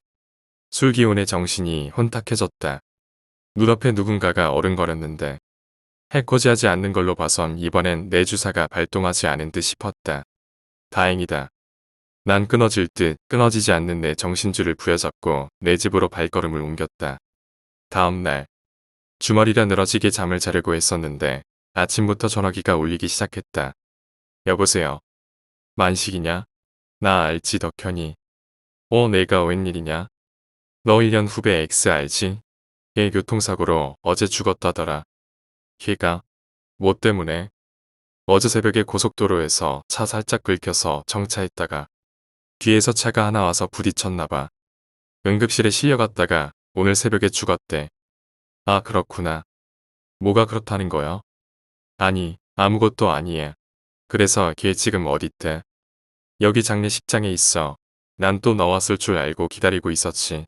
술 기운에 정신이 혼탁해졌다. 눈앞에 누군가가 어른거렸는데 해코지하지 않는 걸로 봐선 이번엔 내 주사가 발동하지 않은 듯 싶었다. 다행이다. 난 끊어질 듯 끊어지지 않는 내 정신줄을 부여잡고 내 집으로 발걸음을 옮겼다. 다음 날 주말이라 늘어지게 잠을 자려고 했었는데 아침부터 전화기가 울리기 시작했다. 여보세요. 만식이냐? 나 알지 덕현이. 내가 웬일이냐? 너 1년 후배 X 알지? 걔 교통사고로 어제 죽었다더라. 걔가 뭐 때문에? 어제 새벽에 고속도로에서 차 살짝 긁혀서 정차했다가 뒤에서 차가 하나 와서 부딪혔나봐. 응급실에 실려갔다가 오늘 새벽에 죽었대. 아 그렇구나. 뭐가 그렇다는 거야? 아니 아무것도 아니야. 그래서 걔 지금 어딨대? 여기 장례식장에 있어. 난 또 너 왔을 줄 알고 기다리고 있었지.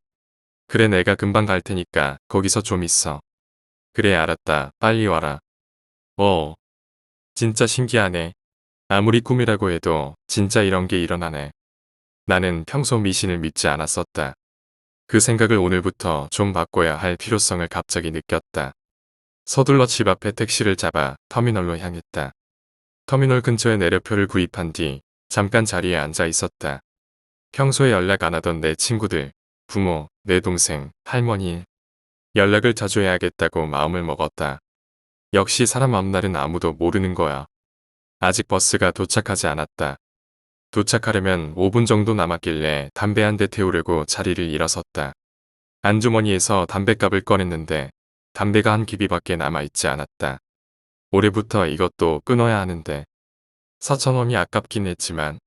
그래 내가 금방 갈 테니까 거기서 좀 있어. 그래 알았다. 빨리 와라. 진짜 신기하네. 아무리 꿈이라고 해도 진짜 이런 게 일어나네. 나는 평소 미신을 믿지 않았었다. 그 생각을 오늘부터 좀 바꿔야 할 필요성을 갑자기 느꼈다. 서둘러 집 앞에 택시를 잡아 터미널로 향했다. 터미널 근처에 내려표를 구입한 뒤 잠깐 자리에 앉아 있었다. 평소에 연락 안 하던 내 친구들, 부모, 내 동생, 할머니 연락을 자주 해야겠다고 마음을 먹었다. 역시 사람 앞날은 아무도 모르는 거야. 아직 버스가 도착하지 않았다. 도착하려면 5분 정도 남았길래 담배 한 대 태우려고 자리를 일어섰다. 안주머니에서 담뱃갑을 꺼냈는데 담배가 한 기비밖에 남아있지 않았다. 올해부터 이것도 끊어야 하는데 4,000원이 아깝긴 했지만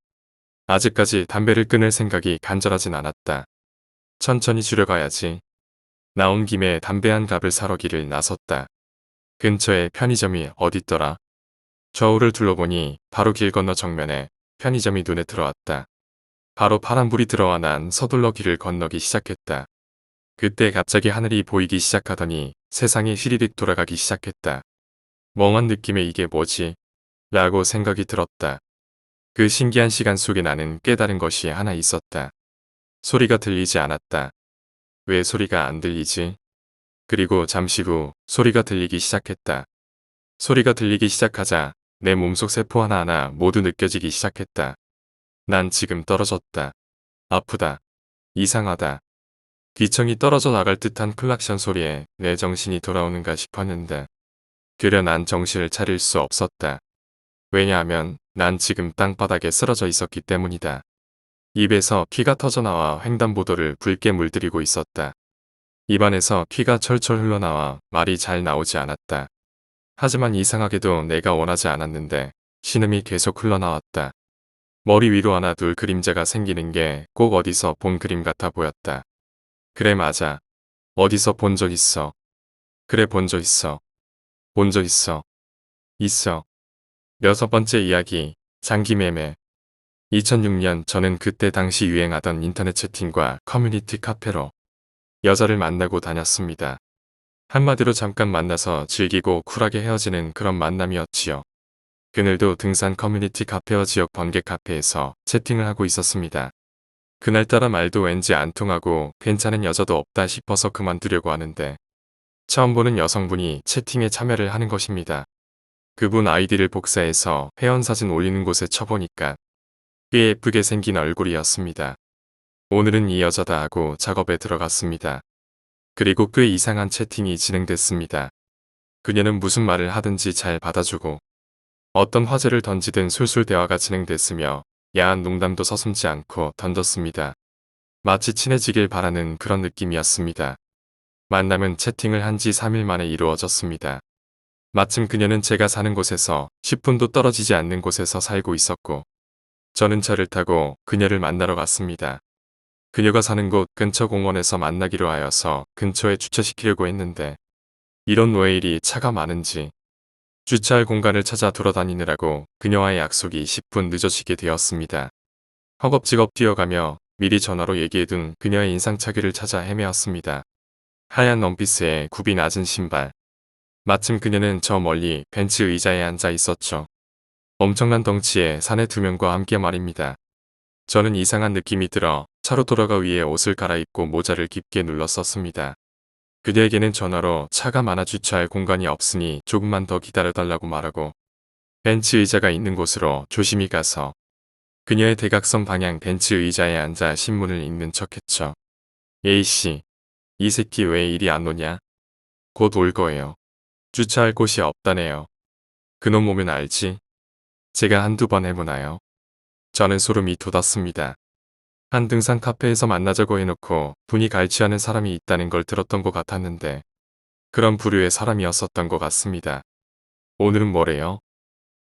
아직까지 담배를 끊을 생각이 간절하진 않았다. 천천히 줄여가야지. 나온 김에 담배 한 갑을 사러 길을 나섰다. 근처에 편의점이 어딨더라? 저울을 둘러보니 바로 길 건너 정면에 편의점이 눈에 들어왔다. 바로 파란불이 들어와 난 서둘러 길을 건너기 시작했다. 그때 갑자기 하늘이 보이기 시작하더니 세상이 휘리릭 돌아가기 시작했다. 멍한 느낌의 이게 뭐지? 라고 생각이 들었다. 그 신기한 시간 속에 나는 깨달은 것이 하나 있었다. 소리가 들리지 않았다. 왜 소리가 안 들리지? 그리고 잠시 후 소리가 들리기 시작했다. 소리가 들리기 시작하자 내 몸속 세포 하나하나 모두 느껴지기 시작했다. 난 지금 떨어졌다. 아프다. 이상하다. 귀청이 떨어져 나갈 듯한 클락션 소리에 내 정신이 돌아오는가 싶었는데 되려 난 정신을 차릴 수 없었다. 왜냐하면 난 지금 땅바닥에 쓰러져 있었기 때문이다. 입에서 피가 터져나와 횡단보도를 붉게 물들이고 있었다. 입안에서 피가 철철 흘러나와 말이 잘 나오지 않았다. 하지만 이상하게도 내가 원하지 않았는데 신음이 계속 흘러나왔다. 머리 위로 하나 둘 그림자가 생기는 게 꼭 어디서 본 그림 같아 보였다. 그래 맞아. 어디서 본 적 있어. 그래 본 적 있어. 본 적 있어. 있어. 6번째 이야기. 장기매매. 2006년 저는 그때 당시 유행하던 인터넷 채팅과 커뮤니티 카페로 여자를 만나고 다녔습니다. 한마디로 잠깐 만나서 즐기고 쿨하게 헤어지는 그런 만남이었지요. 그늘도 등산 커뮤니티 카페와 지역 번개 카페에서 채팅을 하고 있었습니다. 그날따라 말도 왠지 안 통하고 괜찮은 여자도 없다 싶어서 그만두려고 하는데 처음 보는 여성분이 채팅에 참여를 하는 것입니다. 그분 아이디를 복사해서 회원사진 올리는 곳에 쳐보니까 꽤 예쁘게 생긴 얼굴이었습니다. 오늘은 이 여자다 하고 작업에 들어갔습니다. 그리고 꽤 이상한 채팅이 진행됐습니다. 그녀는 무슨 말을 하든지 잘 받아주고 어떤 화제를 던지든 술술 대화가 진행됐으며 야한 농담도 서슴지 않고 던졌습니다. 마치 친해지길 바라는 그런 느낌이었습니다. 만남은 채팅을 한 지 3일 만에 이루어졌습니다. 마침 그녀는 제가 사는 곳에서 10분도 떨어지지 않는 곳에서 살고 있었고 저는 차를 타고 그녀를 만나러 갔습니다. 그녀가 사는 곳 근처 공원에서 만나기로 하여서 근처에 주차시키려고 했는데 이런 왜 이리 차가 많은지 주차할 공간을 찾아 돌아다니느라고 그녀와의 약속이 10분 늦어지게 되었습니다. 허겁지겁 뛰어가며 미리 전화로 얘기해둔 그녀의 인상착의를 찾아 헤매었습니다. 하얀 원피스에 굽이 낮은 신발. 마침 그녀는 저 멀리 벤츠 의자에 앉아 있었죠. 엄청난 덩치에 사내 2명과 함께 말입니다. 저는 이상한 느낌이 들어 차로 돌아가 위에 옷을 갈아입고 모자를 깊게 눌렀었습니다. 그녀에게는 전화로 차가 많아 주차할 공간이 없으니 조금만 더 기다려달라고 말하고 벤츠 의자가 있는 곳으로 조심히 가서 그녀의 대각선 방향 벤츠 의자에 앉아 신문을 읽는 척했죠. A씨, 이 새끼 왜 이리 안 오냐? 곧 올 거예요. 주차할 곳이 없다네요. 그놈 오면 알지? 제가 한두 번 해보나요? 저는 소름이 돋았습니다. 한 등산 카페에서 만나자고 해놓고 분이 갈취하는 사람이 있다는 걸 들었던 것 같았는데 그런 부류의 사람이었었던 것 같습니다. 오늘은 뭐래요?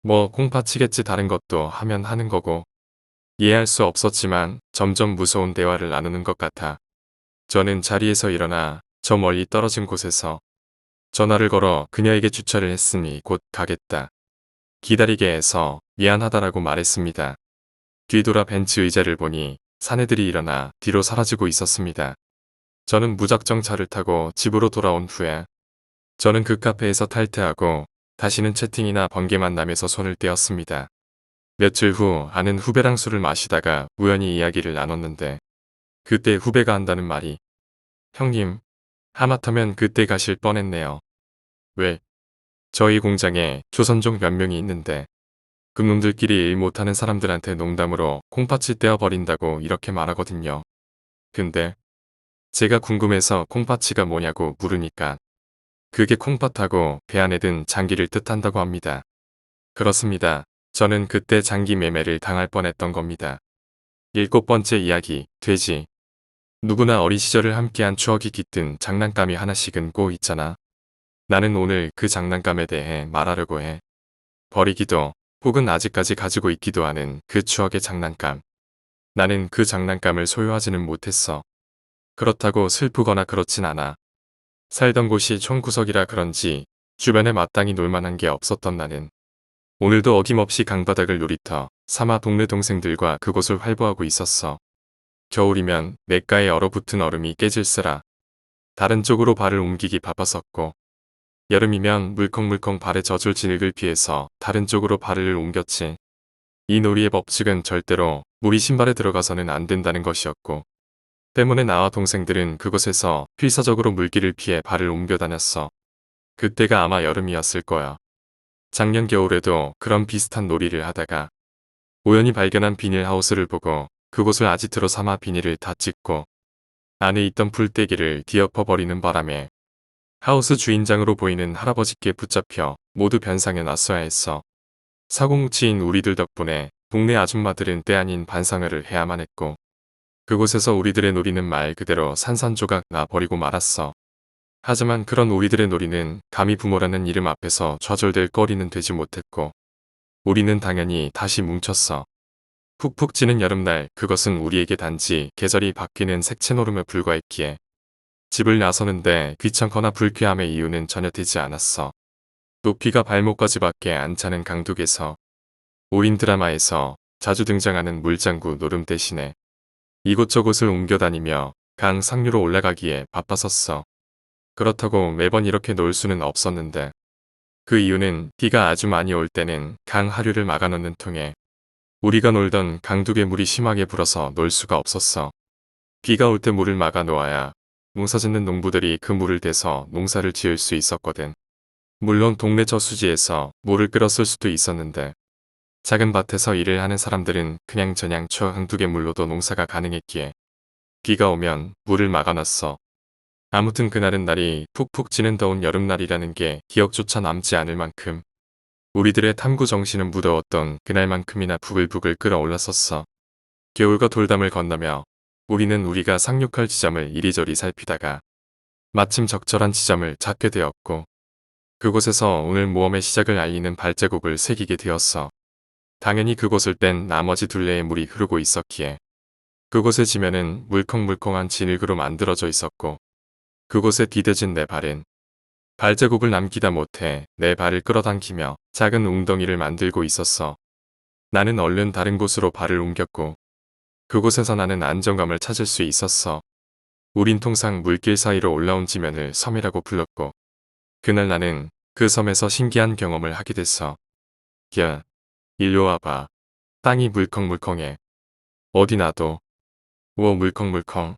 뭐 콩팥치겠지 다른 것도 하면 하는 거고 이해할 수 없었지만 점점 무서운 대화를 나누는 것 같아 저는 자리에서 일어나 저 멀리 떨어진 곳에서 전화를 걸어 그녀에게 주차를 했으니 곧 가겠다. 기다리게 해서 미안하다라고 말했습니다. 뒤돌아 벤츠 의자를 보니 사내들이 일어나 뒤로 사라지고 있었습니다. 저는 무작정 차를 타고 집으로 돌아온 후에 저는 그 카페에서 탈퇴하고 다시는 채팅이나 번개 만남에서 손을 떼었습니다. 며칠 후 아는 후배랑 술을 마시다가 우연히 이야기를 나눴는데 그때 후배가 한다는 말이 형님, 하마터면 그때 가실 뻔했네요. 왜? 저희 공장에 조선족 몇 명이 있는데 그놈들끼리 일 못하는 사람들한테 농담으로 콩팥을 떼어버린다고 이렇게 말하거든요. 근데 제가 궁금해서 콩팥이가 뭐냐고 물으니까 그게 콩팥하고 배 안에 든 장기를 뜻한다고 합니다. 그렇습니다. 저는 그때 장기 매매를 당할 뻔했던 겁니다. 7번째 이야기, 돼지. 누구나 어린 시절을 함께한 추억이 깃든 장난감이 하나씩은 꼭 있잖아. 나는 오늘 그 장난감에 대해 말하려고 해. 버리기도 혹은 아직까지 가지고 있기도 하는 그 추억의 장난감. 나는 그 장난감을 소유하지는 못했어. 그렇다고 슬프거나 그렇진 않아. 살던 곳이 촌구석이라 그런지 주변에 마땅히 놀만한 게 없었던 나는 오늘도 어김없이 강바닥을 놀이터 삼아 동네 동생들과 그곳을 활보하고 있었어. 겨울이면 냇가에 얼어붙은 얼음이 깨질세라 다른 쪽으로 발을 옮기기 바빴었고 여름이면 물컹물컹 발에 젖을 진흙을 피해서 다른 쪽으로 발을 옮겼지. 이 놀이의 법칙은 절대로 물이 신발에 들어가서는 안 된다는 것이었고 때문에 나와 동생들은 그곳에서 필사적으로 물길을 피해 발을 옮겨 다녔어. 그때가 아마 여름이었을 거야. 작년 겨울에도 그런 비슷한 놀이를 하다가 우연히 발견한 비닐하우스를 보고 그곳을 아지트로 삼아 비닐을 다 찢고 안에 있던 풀떼기를 뒤엎어버리는 바람에 하우스 주인장으로 보이는 할아버지께 붙잡혀 모두 변상에 놨어야 했어. 사고뭉치인 우리들 덕분에 동네 아줌마들은 때 아닌 반상회를 해야만 했고 그곳에서 우리들의 놀이는 말 그대로 산산조각 나 버리고 말았어. 하지만 그런 우리들의 놀이는 감히 부모라는 이름 앞에서 좌절될 거리는 되지 못했고 우리는 당연히 다시 뭉쳤어. 푹푹 찌는 여름날 그것은 우리에게 단지 계절이 바뀌는 색채노름에 불과했기에 집을 나서는데 귀찮거나 불쾌함의 이유는 전혀 되지 않았어. 높이가 발목까지밖에 안 차는 강둑에서 우린 드라마에서 자주 등장하는 물장구 노름 대신에 이곳저곳을 옮겨다니며 강 상류로 올라가기에 바빴었어. 그렇다고 매번 이렇게 놀 수는 없었는데 그 이유는 비가 아주 많이 올 때는 강 하류를 막아놓는 통에 우리가 놀던 강둑에 물이 심하게 불어서 놀 수가 없었어. 비가 올 때 물을 막아 놓아야 농사짓는 농부들이 그 물을 대서 농사를 지을 수 있었거든. 물론 동네 저수지에서 물을 끌었을 수도 있었는데 작은 밭에서 일을 하는 사람들은 그냥저냥 한두 개 물로도 농사가 가능했기에 비가 오면 물을 막아놨어. 아무튼 그날은 날이 푹푹 찌는 더운 여름날이라는 게 기억조차 남지 않을 만큼 우리들의 탐구 정신은 무더웠던 그날만큼이나 부글부글 끓어올랐었어. 겨울과 돌담을 건너며 우리는 우리가 상륙할 지점을 이리저리 살피다가 마침 적절한 지점을 찾게 되었고 그곳에서 오늘 모험의 시작을 알리는 발자국을 새기게 되었어. 당연히 그곳을 땐 나머지 둘레의 물이 흐르고 있었기에 그곳의 지면은 물컹물컹한 진흙으로 만들어져 있었고 그곳에 디뎌진 내 발은 발자국을 남기다 못해 내 발을 끌어당기며 작은 웅덩이를 만들고 있었어. 나는 얼른 다른 곳으로 발을 옮겼고 그곳에서 나는 안정감을 찾을 수 있었어. 우린 통상 물길 사이로 올라온 지면을 섬이라고 불렀고 그날 나는 그 섬에서 신기한 경험을 하게 됐어. 야, 일로 와봐. 땅이 물컹물컹해. 어디 나도. 우와 물컹물컹.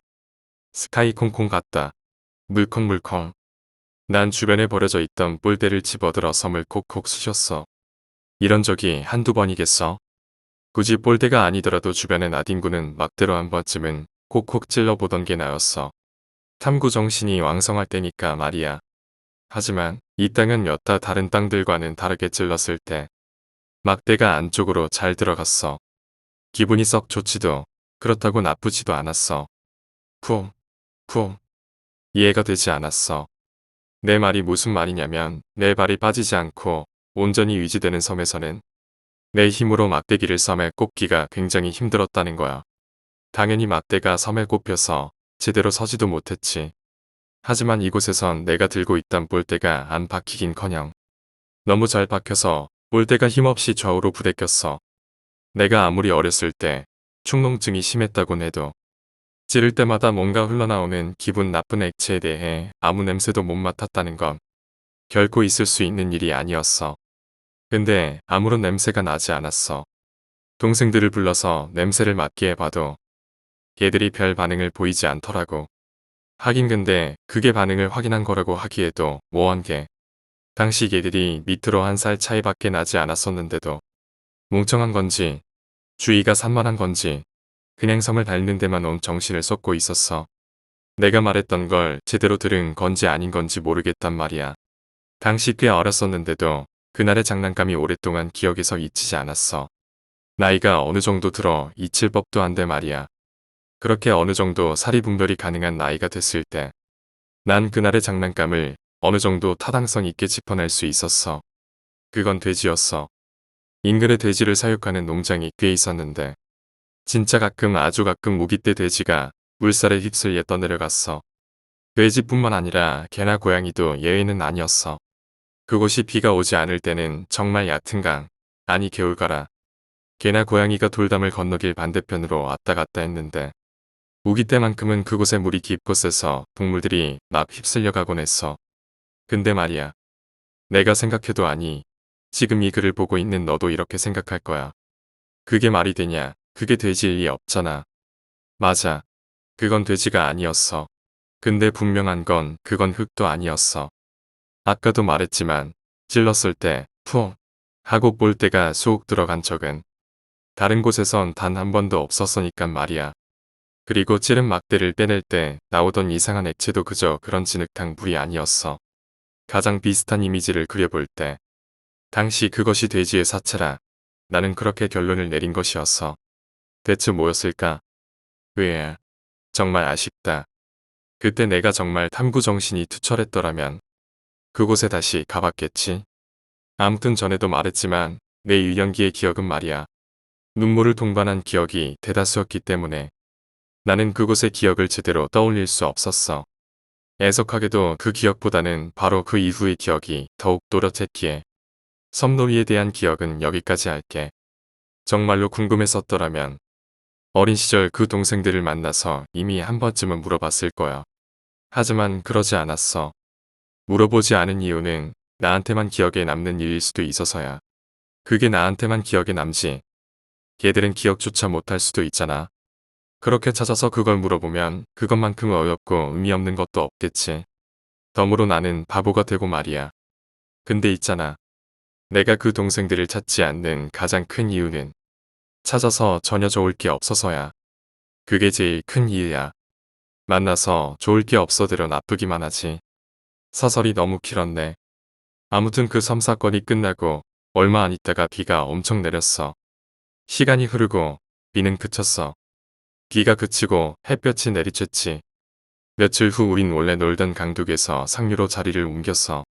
스카이 콩콩 같다. 물컹물컹. 난 주변에 버려져 있던 뿔대를 집어들어 섬을 콕콕 쑤셨어. 이런 적이 한두 번이겠어? 굳이 뿔대가 아니더라도 주변의 나뒹구는 막대로 한 번쯤은 콕콕 찔러보던 게 나였어. 탐구 정신이 왕성할 때니까 말이야. 하지만 이 땅은 여타 다른 땅들과는 다르게 찔렀을 때 막대가 안쪽으로 잘 들어갔어. 기분이 썩 좋지도 그렇다고 나쁘지도 않았어. 푹, 푹. 이해가 되지 않았어. 내 말이 무슨 말이냐면 내 발이 빠지지 않고 온전히 유지되는 섬에서는 내 힘으로 막대기를 섬에 꼽기가 굉장히 힘들었다는 거야. 당연히 막대가 섬에 꼽혀서 제대로 서지도 못했지. 하지만 이곳에선 내가 들고 있던 볼대가 안 박히긴커녕 너무 잘 박혀서 볼대가 힘없이 좌우로 부대꼈어. 내가 아무리 어렸을 때 축농증이 심했다곤 해도 찌를 때마다 뭔가 흘러나오는 기분 나쁜 액체에 대해 아무 냄새도 못 맡았다는 건 결코 있을 수 있는 일이 아니었어. 근데 아무런 냄새가 나지 않았어. 동생들을 불러서 냄새를 맡게 해봐도 걔들이 별 반응을 보이지 않더라고. 하긴 근데 그게 반응을 확인한 거라고 하기에도 뭐한 게. 당시 걔들이 밑으로 한 살 차이밖에 나지 않았었는데도 뭉청한 건지 주의가 산만한 건지 그냥 섬을 밟는 데만 온 정신을 쏟고 있었어. 내가 말했던 걸 제대로 들은 건지 아닌 건지 모르겠단 말이야. 당시 꽤 어렸었는데도 그날의 장난감이 오랫동안 기억에서 잊히지 않았어. 나이가 어느 정도 들어 잊힐 법도 한데 말이야. 그렇게 어느 정도 사리분별이 가능한 나이가 됐을 때 난 그날의 장난감을 어느 정도 타당성 있게 짚어낼 수 있었어. 그건 돼지였어. 인근에 돼지를 사육하는 농장이 꽤 있었는데 진짜 가끔 아주 가끔 우깃대 돼지가 물살에 휩쓸려 떠내려갔어. 돼지뿐만 아니라 개나 고양이도 예외는 아니었어. 그곳이 비가 오지 않을 때는 정말 얕은 강, 아니 개울가라. 개나 고양이가 돌담을 건너길 반대편으로 왔다 갔다 했는데 우기 때만큼은 그곳에 물이 깊고 세서 동물들이 막 휩쓸려 가곤 했어. 근데 말이야. 내가 생각해도 아니. 지금 이 글을 보고 있는 너도 이렇게 생각할 거야. 그게 말이 되냐. 그게 돼지일 리 없잖아. 맞아. 그건 돼지가 아니었어. 근데 분명한 건 그건 흙도 아니었어. 아까도 말했지만 찔렀을 때 푹 하고 볼때가 쏙 들어간 적은 다른 곳에선 단 한 번도 없었으니깐 말이야. 그리고 찌른 막대를 빼낼 때 나오던 이상한 액체도 그저 그런 진흙탕 물이 아니었어. 가장 비슷한 이미지를 그려볼 때 당시 그것이 돼지의 사체라 나는 그렇게 결론을 내린 것이었어. 대체 뭐였을까? 정말 아쉽다. 그때 내가 정말 탐구 정신이 투철했더라면 그곳에 다시 가봤겠지. 아무튼 전에도 말했지만 내 1년기의 기억은 말이야. 눈물을 동반한 기억이 대다수였기 때문에 나는 그곳의 기억을 제대로 떠올릴 수 없었어. 애석하게도 그 기억보다는 바로 그 이후의 기억이 더욱 또렷했기에 섬놀이에 대한 기억은 여기까지 할게. 정말로 궁금했었더라면 어린 시절 그 동생들을 만나서 이미 한 번쯤은 물어봤을 거야. 하지만 그러지 않았어. 물어보지 않은 이유는 나한테만 기억에 남는 일일 수도 있어서야. 그게 나한테만 기억에 남지. 걔들은 기억조차 못할 수도 있잖아. 그렇게 찾아서 그걸 물어보면 그것만큼 어렵고 의미 없는 것도 없겠지. 덤으로 나는 바보가 되고 말이야. 근데 있잖아. 내가 그 동생들을 찾지 않는 가장 큰 이유는 찾아서 전혀 좋을 게 없어서야. 그게 제일 큰 이유야. 만나서 좋을 게 없어대로 나쁘기만 하지. 사설이 너무 길었네. 아무튼 그 섬사건이 끝나고 얼마 안 있다가 비가 엄청 내렸어. 시간이 흐르고 비는 그쳤어. 비가 그치고 햇볕이 내리쬐지. 며칠 후 우린 원래 놀던 강둑에서 상류로 자리를 옮겼어.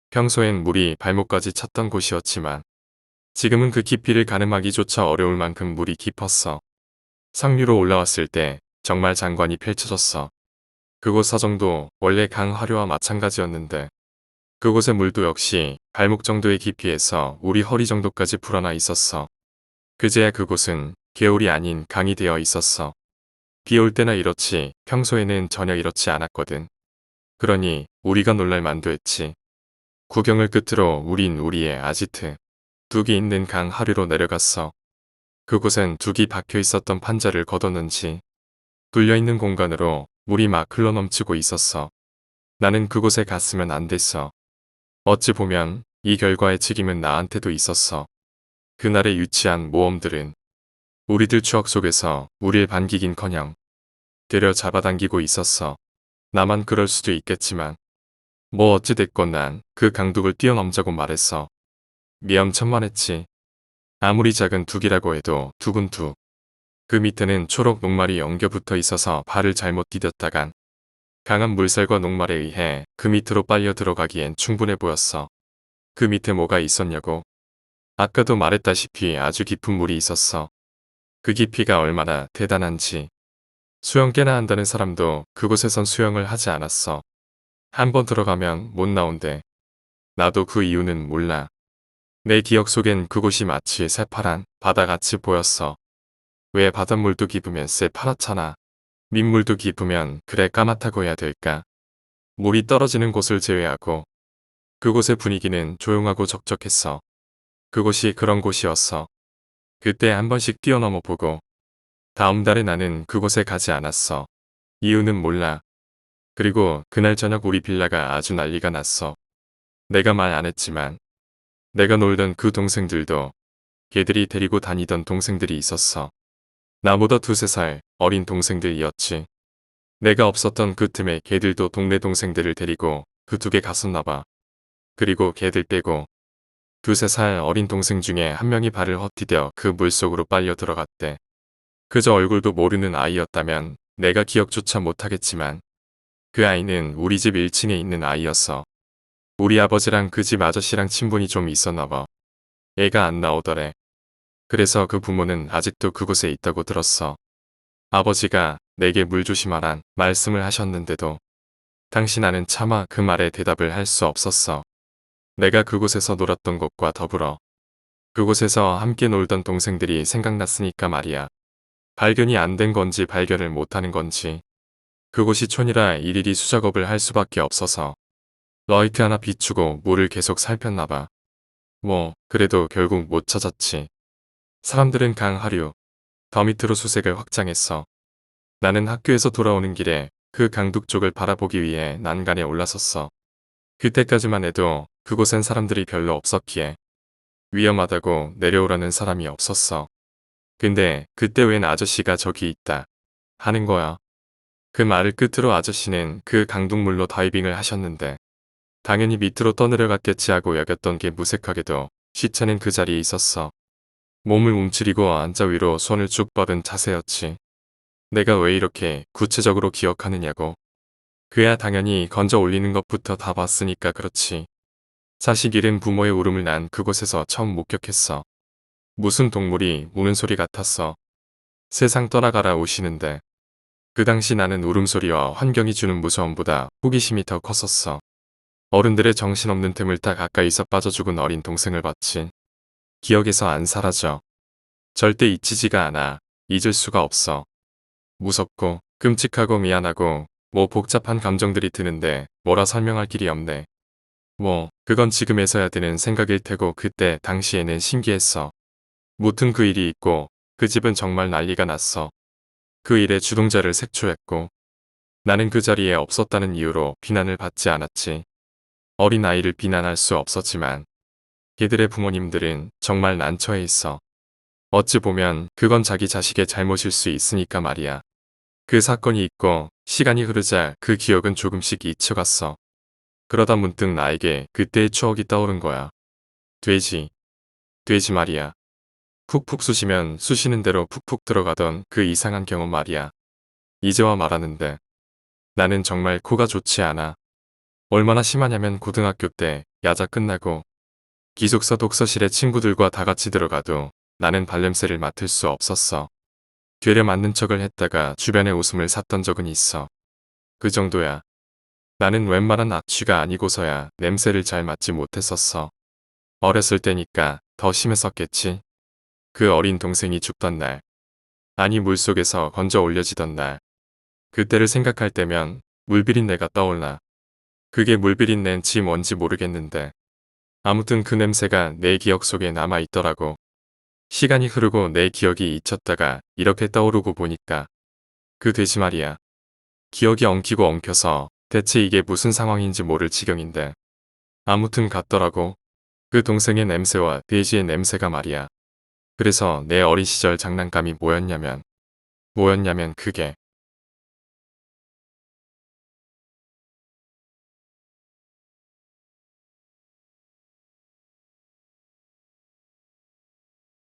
평소엔 물이 발목까지 찼던 곳이었지만 지금은 그 깊이를 가늠하기조차 어려울 만큼 물이 깊었어. 상류로 올라왔을 때 정말 장관이 펼쳐졌어. 그곳 사정도 원래 강하류와 마찬가지였는데 그곳의 물도 역시 발목 정도의 깊이에서 우리 허리 정도까지 불어나 있었어. 그제야 그곳은 개울이 아닌 강이 되어 있었어. 비 올 때나 이렇지 평소에는 전혀 이렇지 않았거든. 그러니 우리가 놀랄 만도 했지. 구경을 끝으로 우린 우리의 아지트 둑이 있는 강 하류로 내려갔어. 그곳엔 둑이 박혀 있었던 판자를 걷어놓은지 뚫려있는 공간으로 물이 막 흘러넘치고 있었어. 나는 그곳에 갔으면 안 됐어. 어찌 보면 이 결과의 책임은 나한테도 있었어. 그날의 유치한 모험들은 우리들 추억 속에서 우릴 반기긴커녕 되려 잡아당기고 있었어. 나만 그럴 수도 있겠지만 뭐 어찌됐건 난 그 강둑을 뛰어넘자고 말했어. 미엄천만했지. 아무리 작은 둑이라고 해도 둑은 둑. 그 밑에는 초록 녹말이 엉겨붙어 있어서 발을 잘못 디뎠다간 강한 물살과 녹말에 의해 그 밑으로 빨려 들어가기엔 충분해 보였어. 그 밑에 뭐가 있었냐고. 아까도 말했다시피 아주 깊은 물이 있었어. 그 깊이가 얼마나 대단한지. 수영 깨나 한다는 사람도 그곳에선 수영을 하지 않았어. 한 번 들어가면 못 나온대. 나도 그 이유는 몰라. 내 기억 속엔 그곳이 마치 새파란 바다같이 보였어. 왜 바닷물도 깊으면 새파랗잖아. 민물도 깊으면 그래 까맣다고 해야 될까. 물이 떨어지는 곳을 제외하고 그곳의 분위기는 조용하고 적적했어. 그곳이 그런 곳이었어. 그때 한 번씩 뛰어넘어 보고 다음 달에 나는 그곳에 가지 않았어. 이유는 몰라. 그리고 그날 저녁 우리 빌라가 아주 난리가 났어. 내가 말 안 했지만 내가 놀던 그 동생들도 걔들이 데리고 다니던 동생들이 있었어. 나보다 두세 살 어린 동생들이었지. 내가 없었던 그 틈에 걔들도 동네 동생들을 데리고 그 둑에 갔었나 봐. 그리고 걔들 빼고 두세 살 어린 동생 중에 한 명이 발을 헛디뎌 그 물속으로 빨려 들어갔대. 그저 얼굴도 모르는 아이였다면 내가 기억조차 못하겠지만 그 아이는 우리 집 1층에 있는 아이였어. 우리 아버지랑 그 집 아저씨랑 친분이 좀 있었나 봐. 애가 안 나오더래. 그래서 그 부모는 아직도 그곳에 있다고 들었어. 아버지가 내게 물 조심하란 말씀을 하셨는데도 당시 나는 차마 그 말에 대답을 할 수 없었어. 내가 그곳에서 놀았던 것과 더불어 그곳에서 함께 놀던 동생들이 생각났으니까 말이야. 발견이 안 된 건지 발견을 못하는 건지 그곳이 촌이라 일일이 수작업을 할 수밖에 없어서 라이트 하나 비추고 물을 계속 살폈나봐. 뭐 그래도 결국 못 찾았지. 사람들은 강 하류 더 밑으로 수색을 확장했어. 나는 학교에서 돌아오는 길에 그 강둑 쪽을 바라보기 위해 난간에 올라섰어. 그때까지만 해도 그곳엔 사람들이 별로 없었기에 위험하다고 내려오라는 사람이 없었어. 근데 그때 웬 아저씨가 저기 있다 하는 거야. 그 말을 끝으로 아저씨는 그 강둑물로 다이빙을 하셨는데 당연히 밑으로 떠내려갔겠지 하고 여겼던 게 무색하게도 시체는 그 자리에 있었어. 몸을 움츠리고 앉아 위로 손을 쭉 뻗은 자세였지. 내가 왜 이렇게 구체적으로 기억하느냐고. 그야 당연히 건져 올리는 것부터 다 봤으니까 그렇지. 자식 잃은 부모의 울음을 난 그곳에서 처음 목격했어. 무슨 동물이 우는 소리 같았어. 세상 떠나가라 우시는데. 그 당시 나는 울음소리와 환경이 주는 무서움보다 호기심이 더 컸었어. 어른들의 정신없는 틈을 타 가까이서 빠져 죽은 어린 동생을 봤지. 기억에서 안 사라져. 절대 잊히지가 않아. 잊을 수가 없어. 무섭고 끔찍하고 미안하고 뭐 복잡한 감정들이 드는데 뭐라 설명할 길이 없네. 뭐 그건 지금에서야 드는 생각일 테고 그때 당시에는 신기했어. 무튼 그 일이 있고 그 집은 정말 난리가 났어. 그 일의 주동자를 색초했고 나는 그 자리에 없었다는 이유로 비난을 받지 않았지. 어린 아이를 비난할 수 없었지만 걔들의 부모님들은 정말 난처해 있어. 어찌 보면 그건 자기 자식의 잘못일 수 있으니까 말이야. 그 사건이 있고 시간이 흐르자 그 기억은 조금씩 잊혀갔어. 그러다 문득 나에게 그때의 추억이 떠오른 거야. 돼지 말이야. 푹푹 쑤시면 쑤시는 대로 푹푹 들어가던 그 이상한 경험 말이야. 이제와 말하는데 나는 정말 코가 좋지 않아. 얼마나 심하냐면 고등학교 때 야자 끝나고 기숙사 독서실에 친구들과 다 같이 들어가도 나는 발냄새를 맡을 수 없었어. 되려 맞는 척을 했다가 주변에 웃음을 샀던 적은 있어. 그 정도야. 나는 웬만한 악취가 아니고서야 냄새를 잘 맡지 못했었어. 어렸을 때니까 더 심했었겠지. 그 어린 동생이 죽던 날. 아니 물속에서 건져 올려지던 날. 그때를 생각할 때면 물비린내가 떠올라. 그게 물비린내인지 뭔지 모르겠는데 아무튼 그 냄새가 내 기억 속에 남아있더라고. 시간이 흐르고 내 기억이 잊혔다가 이렇게 떠오르고 보니까 그 돼지 말이야. 기억이 엉키고 엉켜서 대체 이게 무슨 상황인지 모를 지경인데 아무튼 같더라고. 그 동생의 냄새와 돼지의 냄새가 말이야. 그래서 내 어린 시절 장난감이 뭐였냐면 그게